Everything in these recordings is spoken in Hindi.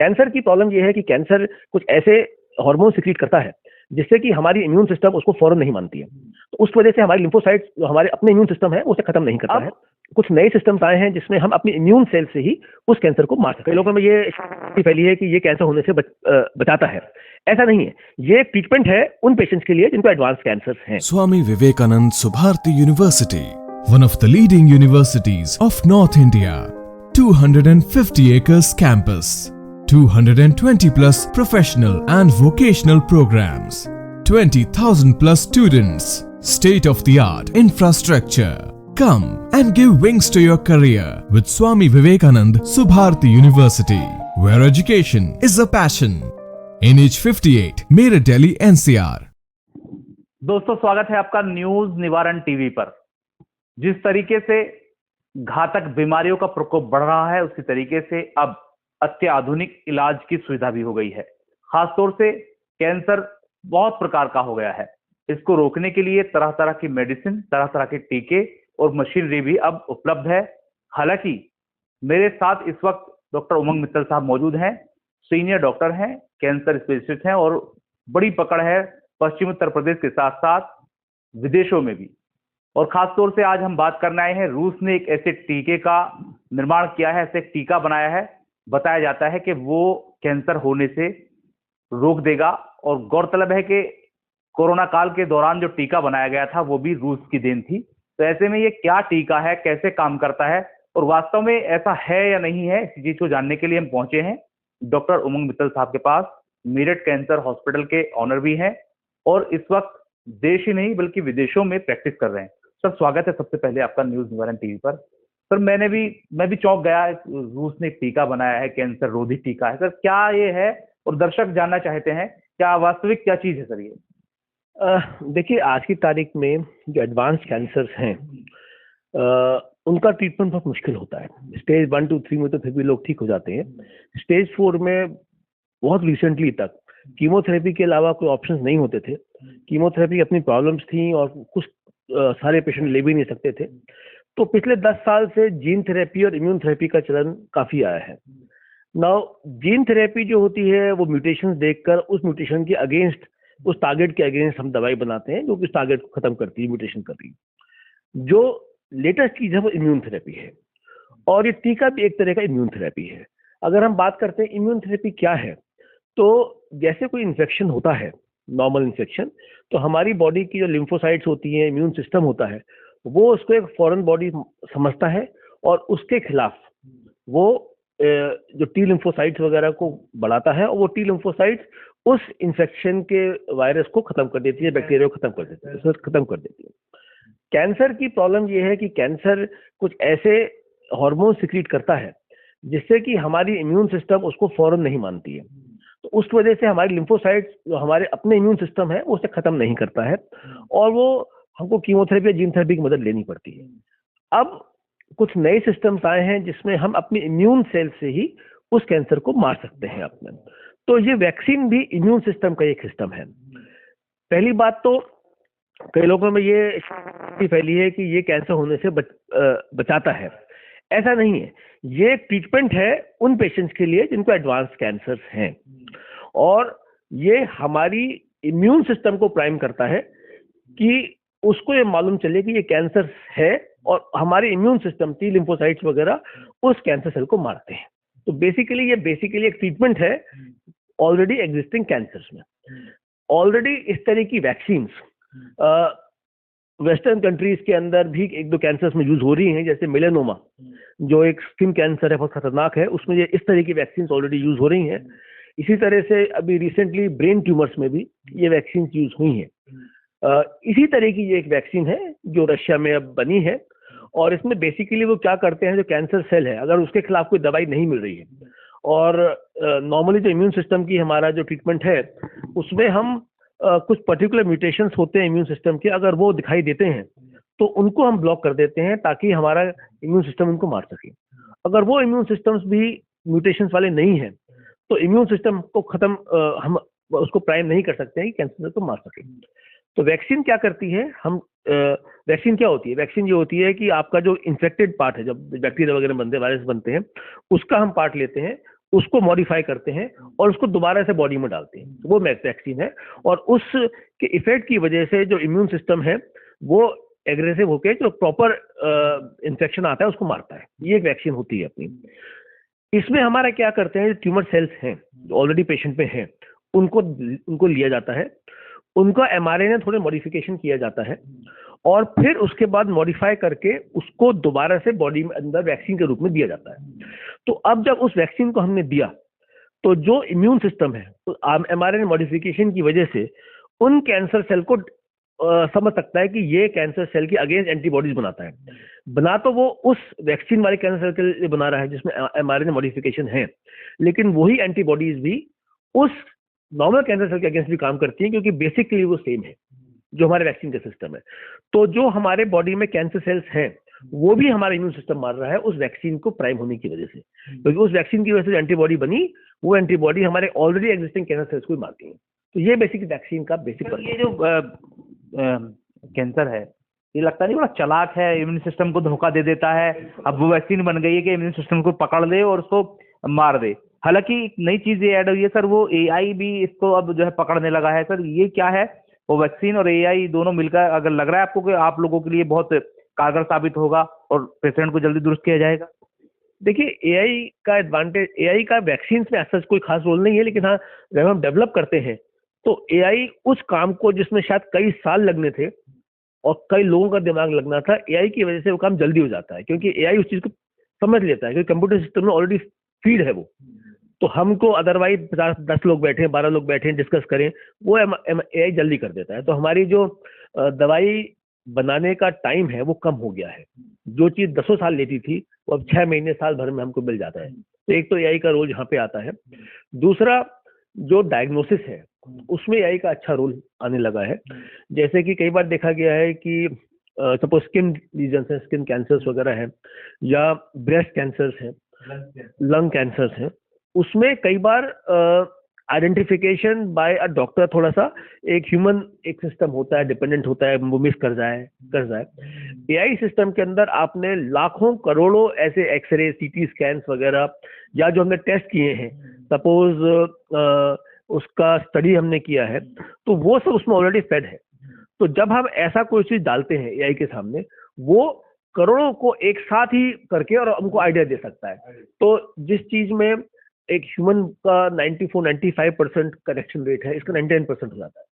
कैंसर की प्रॉब्लम यह है कि कैंसर कुछ ऐसे हार्मोन सिक्रीट करता है जिससे कि हमारी इम्यून सिस्टम उसको फौरन नहीं मानती है। तो उस वजह से हमारी लिम्फोसाइट्स जो हमारे अपने इम्यून सिस्टम है उसे खत्म नहीं करता है। कुछ नए सिस्टम्स आए हैं जिसमें हम अपनी इम्यून सेल से ही उस कैंसर को मार सकते हैं। कई लोगों में ये फैली है कि ये कैंसर होने से बचाता है। ऐसा नहीं है, ये ट्रीटमेंट है उन पेशेंट्स के लिए जिनको एडवांस कैंसर हैं। Swami Vivekanand Subharti University, one of the leading universities of North India. 250 acres campus, 220 plus professional and vocational programs, 20,000 plus students, state of the art infrastructure. Come and give wings to your career with Swami Vivekanand Subharti University, where education is a passion. NH58, Meerut, Delhi, NCR. दोस्तों, स्वागत है आपका न्यूज निवारण टीवी पर। जिस तरीके से घातक बीमारियों का प्रकोप बढ़ रहा है, उसी तरीके से अब अत्याधुनिक इलाज की सुविधा भी हो गई है। खासतौर से कैंसर बहुत प्रकार का हो गया है। इसको रोकने के लिए तरह तरह की मेडिसिन, तरह तरह के टीके और मशीनरी भी अब उपलब्ध है। हालांकि मेरे साथ इस वक्त डॉक्टर उमंग मित्तल साहब मौजूद हैं। सीनियर डॉक्टर हैं, कैंसर स्पेशलिस्ट हैं और बड़ी पकड़ है पश्चिम उत्तर प्रदेश के साथ साथ विदेशों में भी। और खासतौर से आज हम बात करने आए हैं, रूस ने एक ऐसे टीके का निर्माण किया है, ऐसे एक टीका बनाया है। बताया जाता है कि वो कैंसर होने से रोक देगा। और गौरतलब है कि कोरोना काल के दौरान जो टीका बनाया गया था वो भी रूस की देन थी। तो ऐसे में ये क्या टीका है, कैसे काम करता है और वास्तव में ऐसा है या नहीं है, इस चीज को जानने के लिए हम पहुंचे हैं डॉक्टर उमंग मित्तल साहब के पास। मेरठ कैंसर हॉस्पिटल के ऑनर भी हैं और इस वक्त देश ही नहीं बल्कि विदेशों में प्रैक्टिस कर रहे हैं। सर, स्वागत है सबसे पहले आपका न्यूज निवारण टीवी पर। सर, मैं भी चौंक गया। रूस ने एक टीका बनाया है, कैंसर रोधी टीका है। सर, क्या ये है और दर्शक जानना चाहते हैं क्या वास्तविक क्या चीज है सर ये? देखिए, आज की तारीख में जो एडवांस कैंसर्स हैं उनका ट्रीटमेंट बहुत मुश्किल होता है। स्टेज 1 to 3 में तो फिर भी लोग ठीक हो जाते हैं। स्टेज 4 में बहुत रिसेंटली तक कीमोथेरेपी के अलावा कोई ऑप्शंस नहीं होते थे। कीमोथेरेपी अपनी प्रॉब्लम्स थी और कुछ सारे पेशेंट ले भी नहीं सकते थे। तो पिछले 10 साल से जीन थेरेपी और इम्यून थेरेपी का चलन काफी आया है। नाउ जीन थेरेपी जो होती है वो म्यूटेशंस देखकर उस म्यूटेशन के अगेंस्ट, उस टारगेट के अगेंस्ट हम दवाई बनाते हैं जो कि उस टारगेट को खत्म करती है, म्यूटेशन कर रही है। जो लेटेस्ट चीज है वो इम्यून थेरेपी है और ये टीका भी एक तरह का इम्यून थेरेपी है। अगर हम बात करते हैं इम्यून थेरेपी क्या है, तो जैसे कोई इन्फेक्शन होता है, नॉर्मल इन्फेक्शन, तो हमारी बॉडी की जो लिम्फोसाइट्स होती हैं, इम्यून सिस्टम होता है, वो उसको एक फॉरेन बॉडी समझता है और उसके खिलाफ वो जो टी लिम्फोसाइट्स वगैरह को बढ़ाता है और वो टी लिम्फोसाइट्स उस इन्फेक्शन के वायरस को खत्म कर देती है, बैक्टीरिया को खत्म कर देती है, उसको खत्म कर देती है। कैंसर की प्रॉब्लम ये है कि कैंसर कुछ ऐसे हार्मोन सिक्रीट करता है जिससे कि हमारी इम्यून सिस्टम उसको फौरन नहीं मानती है। तो उस वजह से हमारी लिम्फोसाइट्स जो हमारे अपने इम्यून सिस्टम है उसे खत्म नहीं करता है और वो हमको कीमोथेरेपी या जीन थेरेपी की मदद लेनी पड़ती है। अब कुछ नए सिस्टम्स आए हैं जिसमें हम अपनी इम्यून सेल से ही उस कैंसर को मार सकते हैं अपने। तो ये वैक्सीन भी इम्यून सिस्टम का एक सिस्टम है। पहली बात तो कई लोगों में ये फैली है कि ये कैंसर होने से बचाता है। ऐसा नहीं है, ये ट्रीटमेंट है उन पेशेंट्स के लिए जिनको एडवांस कैंसर्स हैं और ये हमारी इम्यून सिस्टम को प्राइम करता है कि उसको ये मालूम चले कि ये कैंसर है और हमारे इम्यून सिस्टम टी लिम्फोसाइट्स वगैरह उस कैंसर सेल को मारते हैं। तो बेसिकली एक ट्रीटमेंट है ऑलरेडी एग्जिस्टिंग कैंसर्स में। ऑलरेडी इस तरह की वैक्सीन्स वेस्टर्न कंट्रीज के अंदर भी 1-2 कैंसर्स में यूज हो रही हैं, जैसे मेलेनोमा जो एक स्किन कैंसर है, बहुत खतरनाक है, उसमें ये इस तरह की वैक्सीन ऑलरेडी यूज हो रही हैं। इसी तरह से अभी रिसेंटली ब्रेन ट्यूमर्स में भी ये वैक्सीन यूज हुई हैं। इसी तरह की ये एक वैक्सीन है जो रशिया में अब बनी है और इसमें बेसिकली वो क्या करते हैं, जो कैंसर सेल है अगर उसके खिलाफ कोई दवाई नहीं मिल रही है और नॉर्मली जो इम्यून सिस्टम की हमारा जो ट्रीटमेंट है उसमें हम कुछ पर्टिकुलर म्यूटेशंस होते हैं इम्यून सिस्टम के, अगर वो दिखाई देते हैं तो उनको हम ब्लॉक कर देते हैं ताकि हमारा इम्यून सिस्टम उनको मार सके। अगर वो इम्यून सिस्टम्स भी म्यूटेशंस वाले नहीं हैं तो इम्यून सिस्टम को खत्म हम उसको प्राइम नहीं कर सकते हैं कि कैंसर को मार सके। तो वैक्सीन क्या करती है, वैक्सीन क्या होती है? वैक्सीन ये होती है कि आपका जो इन्फेक्टेड पार्ट है, जब बैक्टीरिया वगैरह बनते हैं, वायरस बनते हैं, उसका हम पार्ट लेते हैं, उसको मॉडिफाई करते हैं और उसको दोबारा से बॉडी में डालते हैं, वो वैक्सीन है। और उस के इफेक्ट की वजह से जो इम्यून सिस्टम है वो एग्रेसिव होकर जो प्रॉपर इन्फेक्शन आता है उसको मारता है। ये एक वैक्सीन होती है अपनी। इसमें हमारा क्या करते हैं, ट्यूमर सेल्स हैं जो ऑलरेडी पेशेंट में हैं, उनको लिया जाता है, उनका एमआरएनए थोड़े मॉडिफिकेशन किया जाता है और फिर उसके बाद मॉडिफाई करके उसको दोबारा से बॉडी में अंदर वैक्सीन के रूप में दिया जाता है। तो अब जब उस वैक्सीन को हमने दिया तो जो इम्यून सिस्टम है तो एमआरएनए मॉडिफिकेशन की वजह से उन कैंसर सेल को समझ सकता है कि ये कैंसर सेल के अगेंस्ट एंटीबॉडीज बनाता है। बना तो वो उस वैक्सीन वाले कैंसर सेल के लिए बना रहा है जिसमें एमआरएनए मॉडिफिकेशन है, लेकिन वही एंटीबॉडीज भी उस नॉर्मल कैंसर सेल के अगेंस्ट भी काम करती है, क्योंकि बेसिकली वो सेम है जो हमारे वैक्सीन का सिस्टम है। तो जो हमारे बॉडी में कैंसर सेल्स हैं वो भी हमारा इम्यून सिस्टम मार रहा है उस वैक्सीन को प्राइम होने की वजह से, क्योंकि उस वैक्सीन की वजह से जो एंटीबॉडी बनी वो एंटीबॉडी हमारे ऑलरेडी एग्जिस्टिंग कैंसर सेल्स को भी मारती है। तो ये बेसिक वैक्सीन का बेसिक। ये जो कैंसर है ये लगता नहीं बड़ा चालाक है, इम्यून सिस्टम को धोखा दे देता है। अब वो वैक्सीन बन गई है कि इम्यून सिस्टम को पकड़ ले और उसको मार दे। हालांकि नई चीज ये ऐड हुई है सर, वो एआई भी इसको अब जो है पकड़ने लगा है सर। ये क्या है, वो वैक्सीन और एआई दोनों मिलकर अगर लग रहा है आपको कि आप लोगों के लिए बहुत कारगर साबित होगा और पेशेंट को जल्दी दुरुस्त किया जाएगा? देखिए, एआई का एडवांटेज, एआई का वैक्सीन में ऐसा कोई खास रोल नहीं है, लेकिन हाँ जब हम डेवलप करते हैं तो एआई उस काम को जिसमें शायद कई साल लगने थे और कई लोगों का दिमाग लगना था, एआई की वजह से वो काम जल्दी हो जाता है, क्योंकि एआई उस चीज को समझ लेता है, क्योंकि कंप्यूटर सिस्टम में ऑलरेडी फीड है वो। तो हमको अदरवाइज 10 लोग बैठे, 12 लोग बैठे डिस्कस करें, वो एआई जल्दी कर देता है। तो हमारी जो दवाई बनाने का टाइम है वो कम हो गया है। जो चीज 10 साल लेती थी वो अब 6 महीने, साल भर में हमको मिल जाता है। तो एक तो एआई का रोल यहाँ पे आता है। दूसरा, जो डायग्नोसिस है उसमें एआई का अच्छा रोल आने लगा है। जैसे कि कई बार देखा गया है कि सपोज स्किन रीजन है, स्किन कैंसर्स वगैरह है, या ब्रेस्ट कैंसर्स है, लंग कैंसर्स है, उसमें कई बार आइडेंटिफिकेशन बाय अ डॉक्टर थोड़ा सा एक ह्यूमन एक सिस्टम होता है, डिपेंडेंट होता है, वो मिस कर जाए। एआई सिस्टम के अंदर आपने लाखों करोड़ों ऐसे एक्सरे, सीटी स्कैन्स वगैरह, या जो हमने टेस्ट किए हैं, सपोज उसका स्टडी हमने किया है, तो वो सब उसमें ऑलरेडी फेड है। तो जब हम ऐसा कोई चीज डालते हैं एआई के सामने, वो करोड़ों को एक साथ ही करके और हमको आइडिया दे सकता है। तो जिस चीज में एक ह्यूमन का 94-95% करेक्शन रेट है, इसका 99% हो जाता है।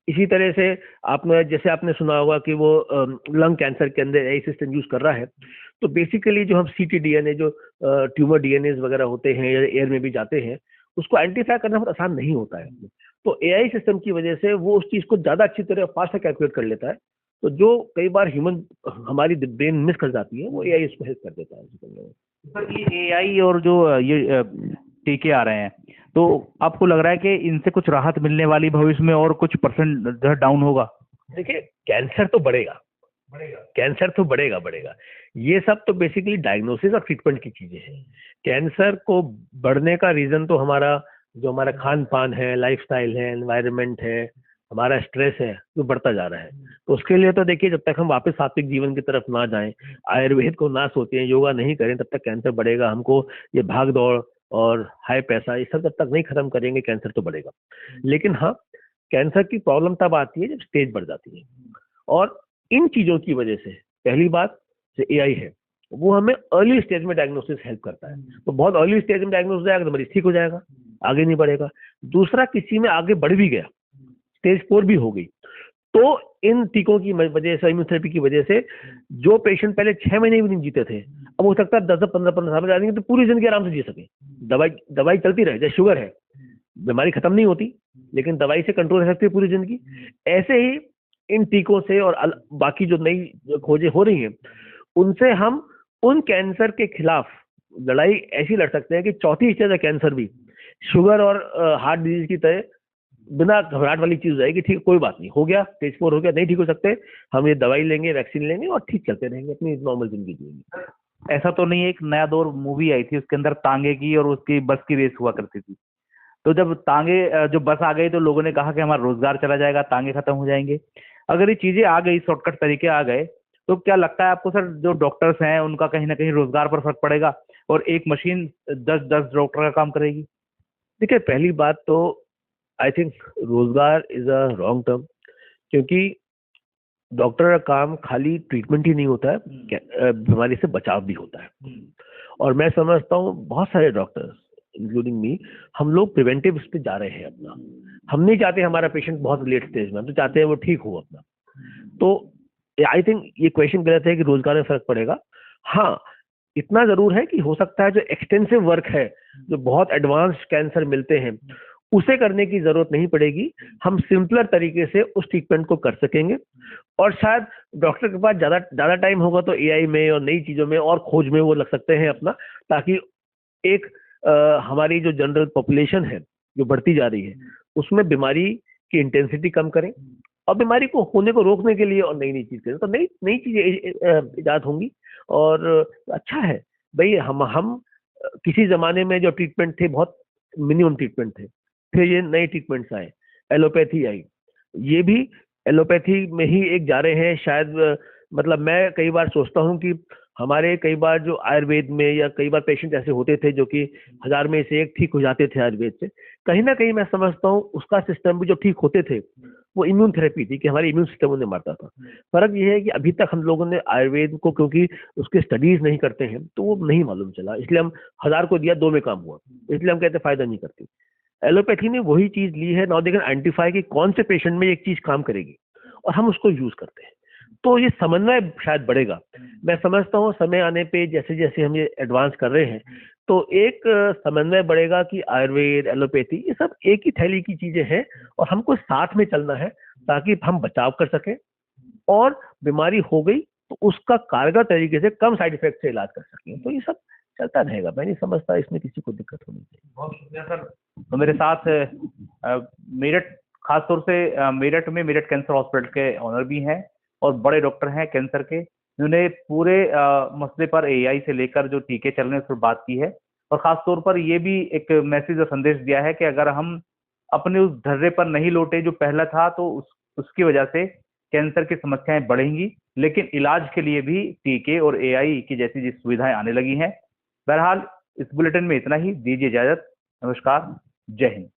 इसी तरह से आपने सुना होगा कि वो लंग कैंसर के अंदर एआई सिस्टम यूज कर रहा है। तो बेसिकली जो हम ctDNA, जो ट्यूमर डीएनए वगैरह होते हैं या एयर में भी जाते हैं, उसको आइडेंटिफाई करना बहुत आसान नहीं होता है। तो एआई सिस्टम की वजह से वो उस चीज को ज्यादा अच्छी तरह फास्ट कैलकुलेट कर लेता है। तो जो कई बार हमारी ब्रेन मिस कर जाती है, वो एआई उसको हेल्प कर देता है। सर ये एआई और जो ये टीके आ रहे हैं, तो आपको लग रहा है कि इनसे कुछ राहत मिलने वाली भविष्य में, और कुछ परसेंट जो है डाउन होगा? देखिए, कैंसर तो बढ़ेगा, कैंसर तो बढ़ेगा। ये सब तो बेसिकली डायग्नोसिस और ट्रीटमेंट की चीजें हैं। कैंसर को बढ़ने का रीजन तो हमारा खान पान है, लाइफस्टाइल है, एनवायरनमेंट है, हमारा स्ट्रेस है, जो बढ़ता जा रहा है। तो उसके लिए तो देखिए, जब तक हम वापस सात्विक जीवन की तरफ ना जाएं, आयुर्वेद को ना सोचें, योगा नहीं करें, तब तक कैंसर बढ़ेगा। हमको ये भाग दौड़ और हाई पैसा, ये सब जब तक नहीं खत्म करेंगे, कैंसर तो बढ़ेगा। लेकिन हाँ, कैंसर की प्रॉब्लम तब आती है जब स्टेज बढ़ जाती है। और इन चीजों की वजह से पहली बात जो एआई है, वो हमें अर्ली स्टेज में डायग्नोसिस हेल्प करता है। तो बहुत अर्ली स्टेज में डायग्नोस हो जाएगा तो मरीज ठीक हो जाएगा, आगे नहीं बढ़ेगा। दूसरा, किसी में आगे बढ़ भी गया, स्टेज 4 भी हो गई, तो इन टीकों की वजह से, इम्यूनोथेरेपी की वजह से, जो पेशेंट पहले 6 महीने भी नहीं जीते थे, अब हो सकता है 10-15 साल में जाएंगे तो पूरी जिंदगी आराम से जी सके। दवाई चलती रहे। जैसे शुगर है, बीमारी खत्म नहीं होती, लेकिन दवाई से कंट्रोल रह सकती है पूरी जिंदगी। ऐसे ही इन टीकों से और बाकी जो नई खोजें हो रही हैं, उनसे हम उन कैंसर के खिलाफ लड़ाई ऐसी लड़ सकते हैं कि चौथी स्टेज का कैंसर भी शुगर और हार्ट डिजीज की तरह बिना घबराहट वाली चीज जाएगी। ठीक, कोई बात नहीं, हो गया, स्टेज 4 हो गया, नहीं ठीक हो सकते, हम ये दवाई लेंगे, वैक्सीन लेंगे और ठीक चलते रहेंगे, अपनी नॉर्मल जिंदगी जिएंगे। ऐसा तो नहीं है, एक नया दौर मूवी आई थी, उसके अंदर तांगे की और उसकी बस की रेस हुआ करती थी। तो जब तांगे जो बस आ गई तो लोगों ने कहा कि हमारा रोजगार चला जाएगा, तांगे खत्म हो जाएंगे। अगर ये चीजें आ गई, शॉर्टकट तरीके आ गए, तो क्या लगता है आपको सर, जो डॉक्टर्स हैं उनका कहीं ना कहीं रोजगार पर फर्क पड़ेगा? और एक मशीन 10 डॉक्टर का काम करेगी। देखिए, पहली बात तो आई थिंक रोजगार इज अ रॉन्ग टर्म, क्योंकि डॉक्टर का काम खाली ट्रीटमेंट ही नहीं होता है, बीमारी से बचाव भी होता है। और मैं समझता हूँ बहुत सारे डॉक्टर्स इंक्लूडिंग मी, हम लोग प्रिवेंटिव पे जा रहे हैं अपना। हम नहीं चाहते हमारा पेशेंट बहुत लेट स्टेज में, हम तो चाहते हैं वो ठीक हो अपना। तो आई थिंक ये क्वेश्चन गलत है कि रोजगार में फर्क पड़ेगा। हाँ, इतना जरूर है कि हो सकता है जो एक्सटेंसिव वर्क है, जो बहुत एडवांस कैंसर मिलते हैं, उसे करने की जरूरत नहीं पड़ेगी। हम सिंपलर तरीके से उस ट्रीटमेंट को कर सकेंगे, और शायद डॉक्टर के पास ज्यादा टाइम होगा तो एआई में और नई चीजों में और खोज में वो लग सकते हैं अपना, ताकि एक हमारी जो जनरल पॉपुलेशन है जो बढ़ती जा रही है, उसमें बीमारी की इंटेंसिटी कम करें और बीमारी को होने को रोकने के लिए और नई नई चीज करें। तो नई नई चीजें इजाद होंगी और अच्छा है भाई। हम किसी जमाने में जो ट्रीटमेंट थे बहुत मिनिमम ट्रीटमेंट थे, फिर ये नए ट्रीटमेंट्स आए, एलोपैथी आई, ये भी एलोपैथी में ही एक जा रहे हैं शायद। मतलब मैं कई बार सोचता हूँ कि हमारे कई बार जो आयुर्वेद में, या कई बार पेशेंट ऐसे होते थे जो कि 1000 में से एक ठीक हो जाते थे आयुर्वेद से, कहीं ना कहीं मैं समझता हूँ उसका सिस्टम भी जो ठीक होते थे वो इम्यून थेरेपी थी, कि हमारे इम्यून सिस्टम उन्हें मारता था। फर्क ये है कि अभी तक हम लोगों ने आयुर्वेद को, क्योंकि उसके स्टडीज नहीं करते हैं, तो वो नहीं मालूम चला, इसलिए हम 1000 को दिया 2 में काम हुआ, इसलिए हम कहते फायदा नहीं करती। एलोपैथी ने वही चीज ली है, नाउ दे कैन आइडेंटिफाई कि कौन से पेशेंट में एक चीज काम करेगी और हम उसको यूज करते हैं। तो ये समन्वय शायद बढ़ेगा। मैं समझता हूँ समय आने पे जैसे जैसे हम ये एडवांस कर रहे हैं, तो एक समन्वय बढ़ेगा कि आयुर्वेद, एलोपैथी, ये सब एक ही थैली की चीजें हैं और हमको साथ में चलना है ताकि हम बचाव कर सकें, और बीमारी हो गई तो उसका कारगर तरीके से कम साइड इफेक्ट से इलाज कर सकें। तो ये सब चलता रहेगा, मैं नहीं समझता इसमें किसी को दिक्कत होनी चाहिए। बहुत शुक्रिया सर। तो मेरे साथ मेरठ, खासतौर से मेरठ में मेरठ कैंसर हॉस्पिटल के ऑनर भी हैं और बड़े डॉक्टर हैं कैंसर के, जिन्होंने पूरे मसले पर एआई से लेकर जो टीके चल रहे हैं उस पर बात की है, और खासतौर पर ये भी एक मैसेज और संदेश दिया है कि अगर हम अपने उस ढर्रे पर नहीं लौटे जो पहला था, तो उसकी वजह से कैंसर की समस्याएं बढ़ेंगी, लेकिन इलाज के लिए भी टीके और एआई की जैसी जिस सुविधाएं आने लगी हैं। बहरहाल इस बुलेटिन में इतना ही, दीजिए इजाजत, नमस्कार, जय हिंद।